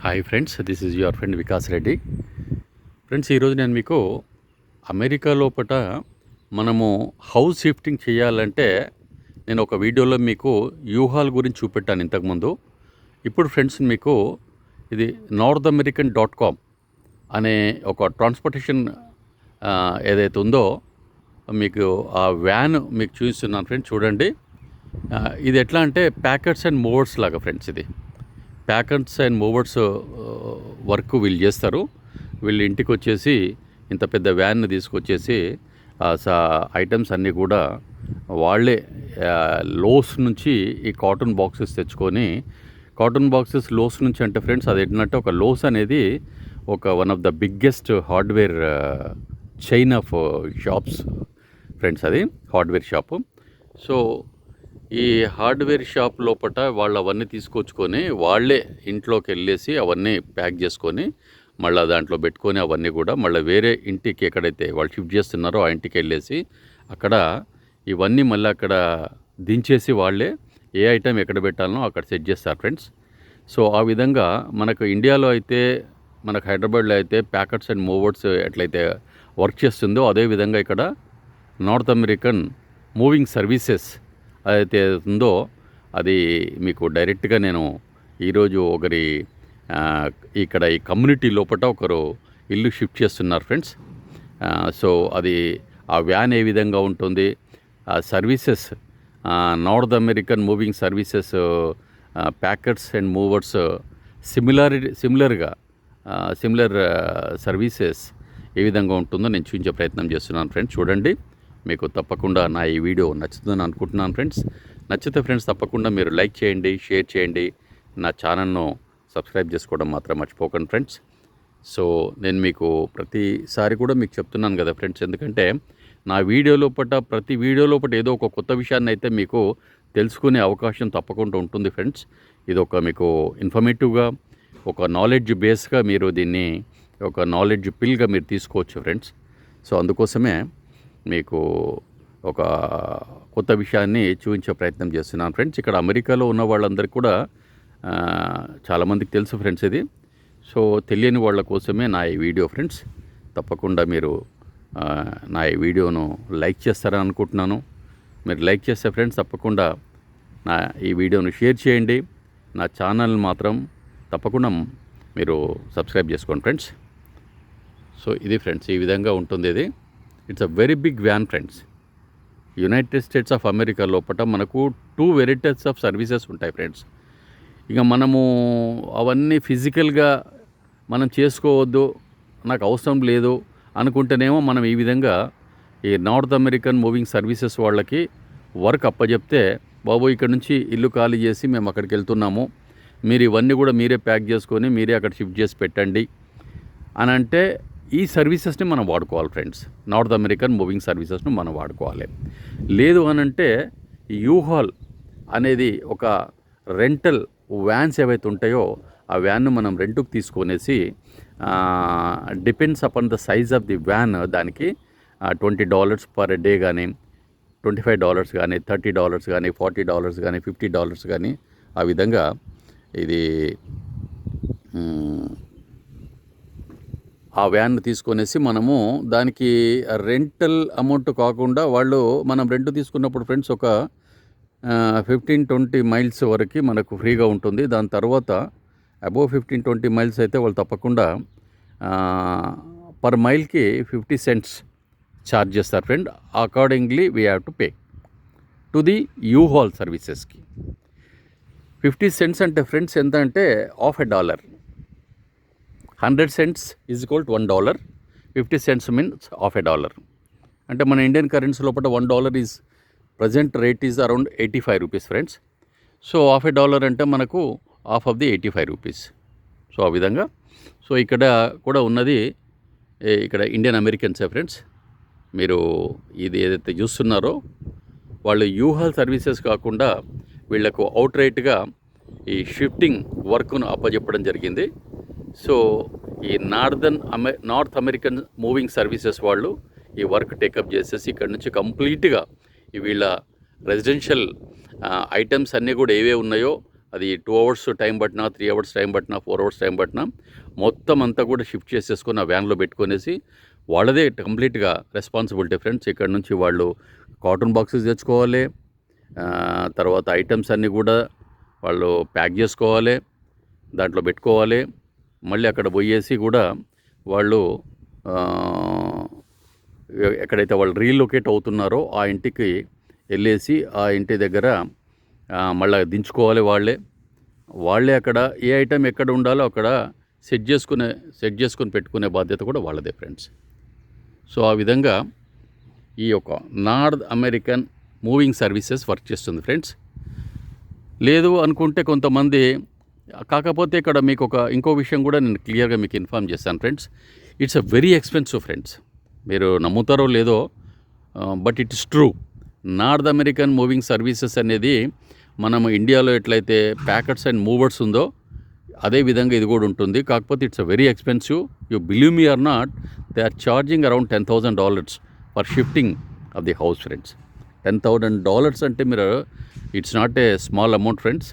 Hi friends, this is your friend Vikas Reddy. Friends, ఈరోజు నేను మీకు అమెరికా లోపట మనము హౌస్ షిఫ్టింగ్ చేయాలంటే నేను ఒక వీడియోలో మీకు యూహాల్ గురించి చూపెట్టాను ఇంతకుముందు. ఇప్పుడు ఫ్రెండ్స్ మీకు ఇది నార్త్ అమెరికన్ .com అనే ఒక ట్రాన్స్పోర్టేషన్ ఏదైతే ఉందో మీకు ఆ వ్యాన్ మీకు చూపిస్తున్నాను ఫ్రెండ్స్. చూడండి, ఇది ఎట్లా అంటే ప్యాకెట్స్ అండ్ మూవర్స్ లాగా ఫ్రెండ్స్. ఇది ప్యాకెట్స్ అండ్ మూవర్స్ వర్క్ వీళ్ళు చేస్తారు. వీళ్ళు ఇంటికి వచ్చేసి ఇంత పెద్ద వ్యాన్ని తీసుకొచ్చేసి ఐటమ్స్ అన్నీ కూడా వాళ్ళే లోస్ నుంచి ఈ కాటన్ బాక్సెస్ తెచ్చుకొని, కాటన్ బాక్సెస్ లోస్ నుంచి అంటే ఫ్రెండ్స్ అది ఏంటంటే ఒక లోస్ అనేది ఒక one of the biggest hardware chain of shops friends. అది హార్డ్వేర్ షాపు. సో ఈ హార్డ్వేర్ షాప్ లోపల వాళ్ళు అవన్నీ తీసుకొచ్చుకొని వాళ్ళే ఇంట్లోకి వెళ్ళేసి అవన్నీ ప్యాక్ చేసుకొని మళ్ళీ దాంట్లో పెట్టుకొని అవన్నీ కూడా మళ్ళీ వేరే ఇంటికి ఎక్కడైతే వాళ్ళు షిఫ్ట్ చేస్తున్నారో ఆ ఇంటికి వెళ్ళేసి అక్కడ ఇవన్నీ మళ్ళీ అక్కడ దించేసి వాళ్ళే ఏ ఐటెం ఎక్కడ పెట్టాలనో అక్కడ సెట్ చేస్తారు ఫ్రెండ్స్. సో ఆ విధంగా మనకు ఇండియాలో అయితే, మనకు హైదరాబాద్లో అయితే ప్యాకెట్స్ అండ్ మూవర్స్ ఎట్లయితే వర్క్ చేస్తుందో అదేవిధంగా ఇక్కడ నార్త్ అమెరికన్ మూవింగ్ సర్వీసెస్ అదైతే ఉందో అది మీకు డైరెక్ట్గా నేను ఈరోజు ఒకరి ఇక్కడ ఈ కమ్యూనిటీ లోపల ఒకరు ఇల్లు షిఫ్ట్ చేస్తున్నారు ఫ్రెండ్స్. సో అది ఆ వ్యాన్ ఏ విధంగా ఉంటుంది, ఆ services North American moving services packers and movers similar services ఏ విధంగా ఉంటుందో నేను చూపించే ప్రయత్నం చేస్తున్నాను ఫ్రెండ్స్. చూడండి, మీకు తప్పకుండా నా ఈ వీడియో నచ్చుతుందని అనుకుంటున్నాను ఫ్రెండ్స్. నచ్చితే ఫ్రెండ్స్ తప్పకుండా మీరు లైక్ చేయండి, షేర్ చేయండి, నా ఛానల్ను సబ్స్క్రైబ్ చేసుకోవడం మాత్రం మర్చిపోకండి ఫ్రెండ్స్. సో నేను మీకు ప్రతిసారి కూడా మీకు చెప్తున్నాను కదా ఫ్రెండ్స్, ఎందుకంటే నా ప్రతి వీడియో లోపల ఏదో ఒక కొత్త విషయాన్ని అయితే మీకు తెలుసుకునే అవకాశం తప్పకుండా ఉంటుంది ఫ్రెండ్స్. ఇది ఒక మీకు ఇన్ఫర్మేటివ్గా, ఒక నాలెడ్జ్ బేస్గా మీరు దీన్ని ఒక నాలెడ్జ్ పిల్గా మీరు తీసుకోవచ్చు ఫ్రెండ్స్. సో అందుకోసమే మీకు ఒక కొత్త విషయాన్ని చూపించే ప్రయత్నం చేస్తున్నాను ఫ్రెండ్స్. ఇక్కడ అమెరికాలో ఉన్న వాళ్ళందరికీ కూడా చాలామందికి తెలుసు ఫ్రెండ్స్ ఇది. సో తెలియని వాళ్ళ కోసమే నా ఈ వీడియో ఫ్రెండ్స్. తప్పకుండా మీరు నా ఈ వీడియోను లైక్ చేస్తారని అనుకుంటున్నాను. మీరు లైక్ చేస్తే ఫ్రెండ్స్ తప్పకుండా నా ఈ వీడియోను షేర్ చేయండి. నా ఛానల్ మాత్రం తప్పకుండా మీరు సబ్స్క్రైబ్ చేసుకోండి ఫ్రెండ్స్. సో ఇది ఫ్రెండ్స్, ఈ విధంగా ఉంటుంది ఇది. It's a very big van friends. United States of America లోపల మనకు 2 వెరైటీస్ ఆఫ్ సర్వీసెస్ ఉంటాయి ఫ్రెండ్స్. ఇక మనము అవన్నీ ఫిజికల్గా మనం చేసుకోవద్దు, నాకు అవసరం లేదు అనుకుంటేనేమో మనం ఈ విధంగా ఈ నార్త్ అమెరికన్ మూవింగ్ సర్వీసెస్ వాళ్ళకి వర్క్ అప్పచెప్తే, బాబు ఇక్కడ నుంచి ఇల్లు ఖాళీ చేసి మేము అక్కడికి వెళ్తున్నాము, మీరు ఇవన్నీ కూడా మీరే ప్యాక్ చేసుకొని మీరే అక్కడ షిఫ్ట్ చేసి పెట్టండి అని అంటే ఈ సర్వీసెస్ని మనం వాడుకోవాలి ఫ్రెండ్స్. నార్త్ అమెరికన్ మూవింగ్ సర్వీసెస్ను మనం వాడుకోవాలి. లేదు అనంటే యూహాల్ అనేది ఒక రెంటల్ వ్యాన్స్ ఏవైతే ఉంటాయో ఆ వ్యాన్ను మనం రెంట్కి తీసుకొనేసి depends upon the size of the van, దానికి $20 పర్ డే కానీ, $25 కానీ, $30 కానీ, $40 కానీ, $50 కానీ, ఆ విధంగా ఇది ఆ వ్యాన్ తీసుకొనేసి మనము దానికి రెంటల్ అమౌంట్ కాకుండా వాళ్ళు మనం రెంట్ తీసుకున్నప్పుడు ఫ్రెండ్స్ ఒక 15-20 మైల్స్ వరకు మనకు ఫ్రీగా ఉంటుంది. దాని తర్వాత అబోవ్ 15-20 మైల్స్ అయితే వాళ్ళు తప్పకుండా పర్ మైల్కి 50 cents ఛార్జ్ చేస్తారు friend. Accordingly we have to pay to the U Haul సర్వీసెస్కి. 50 cents అంటే ఫ్రెండ్స్ ఎంత అంటే $1. 100 cents is equal to $1. 50 cents means $1. అంటే మన ఇండియన్ కరెన్సీ లోపల $1 is present rate is around 85 rupees friends. So $1 అంటే మనకు half of the 85 rupees. So ఆ విధంగా. సో ఇక్కడ కూడా ఉన్నది ఇక్కడ ఇండియన్ అమెరికన్సే ఫ్రెండ్స్. మీరు ఇది ఏదైతే చూస్తున్నారో వాళ్ళు యూహాల్ సర్వీసెస్ కాకుండా వీళ్లకు అవుట్ రైట్గా ఈ షిఫ్టింగ్ వర్క్ను అప్పచెప్పడం జరిగింది. సో ఈ నార్త్ అమెరికన్ మూవింగ్ సర్వీసెస్ వాళ్ళు ఈ వర్క్ టేకప్ చేసేసి ఇక్కడ నుంచి కంప్లీట్గా వీళ్ళ రెసిడెన్షియల్ ఐటమ్స్ అన్నీ కూడా ఏవే ఉన్నాయో అది 2 అవర్స్ టైం పట్టినా, 3 అవర్స్ టైం పట్టినా, 4 అవర్స్ టైం పట్టినా మొత్తం అంతా కూడా షిఫ్ట్ చేసేసుకొని ఆ వ్యాన్లో పెట్టుకొనేసి వాళ్ళదే కంప్లీట్గా రెస్పాన్సిబిలిటీ ఫ్రెండ్స్. ఇక్కడ నుంచి వాళ్ళు కాటన్ బాక్సెస్ తెచ్చుకోవాలి, తర్వాత ఐటమ్స్ అన్నీ కూడా వాళ్ళు ప్యాక్ చేసుకోవాలి, దాంట్లో పెట్టుకోవాలి. మళ్ళీ అక్కడ పోయేసి కూడా వాళ్ళు ఎక్కడైతే వాళ్ళు రీలొకేట్ అవుతున్నారో ఆ ఇంటికి వెళ్ళేసి ఆ ఇంటి దగ్గర మళ్ళీ దించుకోవాలి. వాళ్ళే అక్కడ ఏ ఐటెం ఎక్కడ ఉండాలో అక్కడ సెట్ చేసుకుని పెట్టుకునే బాధ్యత కూడా వాళ్ళదే ఫ్రెండ్స్. సో ఆ విధంగా ఈ యొక్క north American moving services work చేస్తుంది ఫ్రెండ్స్. లేదు అనుకుంటే కొంతమంది, కాకపోతే ఇక్కడ మీకు ఇంకో విషయం కూడా నేను క్లియర్గా మీకు ఇన్ఫార్మ్ చేస్తాను friends. It's a very expensive friends. మీరు నమ్ముతారో లేదో, but it is true. North American moving services అనేది మనం ఇండియాలో ఎట్లయితే ప్యాకెట్స్ అండ్ మూవర్స్ ఉందో అదే విధంగా ఇది కూడా ఉంటుంది. కాకపోతే it's a very expensive. You believe me or not, they are charging around $10,000 for shifting of the house friends. $10,000 అంటే మీరు, it's not a small amount friends.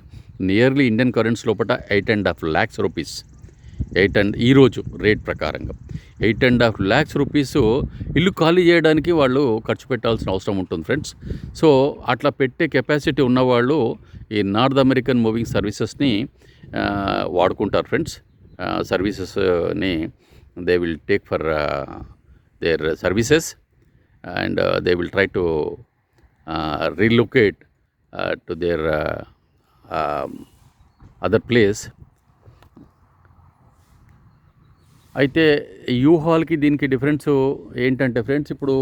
Nearly Indian currency లోపల 8.5 lakhs రూపీస్. ఈరోజు రేట్ ప్రకారంగా 8.5 lakhs rupees ఇల్లు ఖాళీ చేయడానికి వాళ్ళు ఖర్చు పెట్టాల్సిన అవసరం ఉంటుంది ఫ్రెండ్స్. సో అట్లా పెట్టే కెపాసిటీ ఉన్నవాళ్ళు ఈ నార్త్ అమెరికన్ మూవింగ్ సర్వీసెస్ని వాడుకుంటారు ఫ్రెండ్స్. సర్వీసెస్ని they will take for their services and they will try to relocate to their other place. అయితే యూహాల్కి దీనికి డిఫరెన్స్ ఏంటంటే ఫ్రెండ్స్, ఇప్పుడు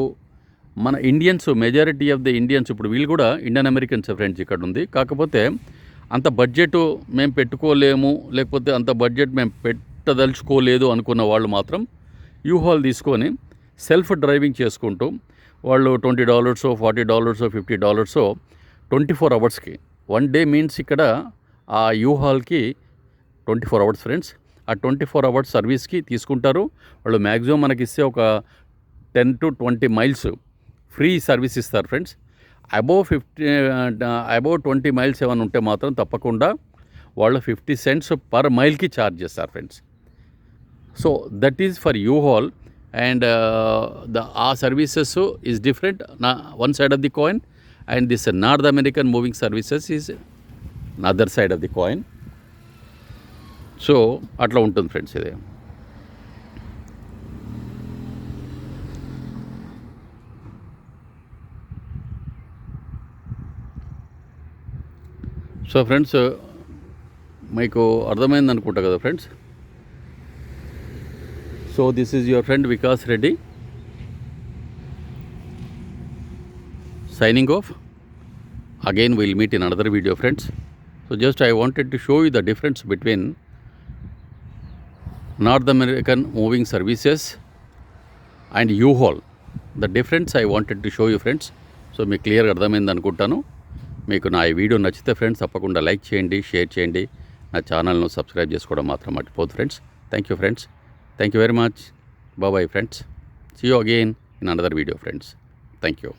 మన Indians, majority of the Indians, ఇప్పుడు వీళ్ళు కూడా ఇండియన్ అమెరికన్స్ ఫ్రెండ్స్ ఇక్కడ ఉంది. కాకపోతే అంత బడ్జెట్ మేము పెట్టుకోలేము, లేకపోతే అంత బడ్జెట్ మేము పెట్టదలుచుకోలేదు అనుకున్న వాళ్ళు మాత్రం యూహాల్ తీసుకొని సెల్ఫ్ డ్రైవింగ్ చేసుకుంటూ వాళ్ళు $20, $40, $50 24 అవర్స్కి, 1 day మీన్స్ ఇక్కడ ఆ యూహాల్కి 24 అవర్స్ ఫ్రెండ్స్. ఆ 24 అవర్స్ సర్వీస్కి తీసుకుంటారు వాళ్ళు. మ్యాక్సిమం మనకి ఇస్తే ఒక 10 to 20 miles ఫ్రీ సర్వీస్ ఇస్తారు ఫ్రెండ్స్. అబోవ్ 20 miles ఏమైనా ఉంటే మాత్రం తప్పకుండా వాళ్ళు 50 cents per mile ఛార్జ్ చేస్తారు friends. So that is for U-Haul and ఆ services is different, one side of the coin, and this North American moving services is other side of the coin. So అట్లా ఉంటుంది friends ఇది. So friends మీకు అర్థమైంది అనుకుంటా కదా friends. So this is your friend Vikas Reddy signing off. Again we'll meet in another video friends. So just I wanted to show you the difference between North American moving services and U-Haul. The difference I wanted to show you friends. So మీకు క్లియర్గా అర్థమైంది అనుకుంటాను. మీకు నా ఈ video నచ్చితే friends తప్పకుండా like చేయండి, షేర్ చేయండి, నా ఛానల్ను సబ్స్క్రైబ్ చేసుకోవడం మాత్రం మర్చిపోదు friends. Thank you friends. Thank you very much. Bye friends. See you again in another video friends. Thank you.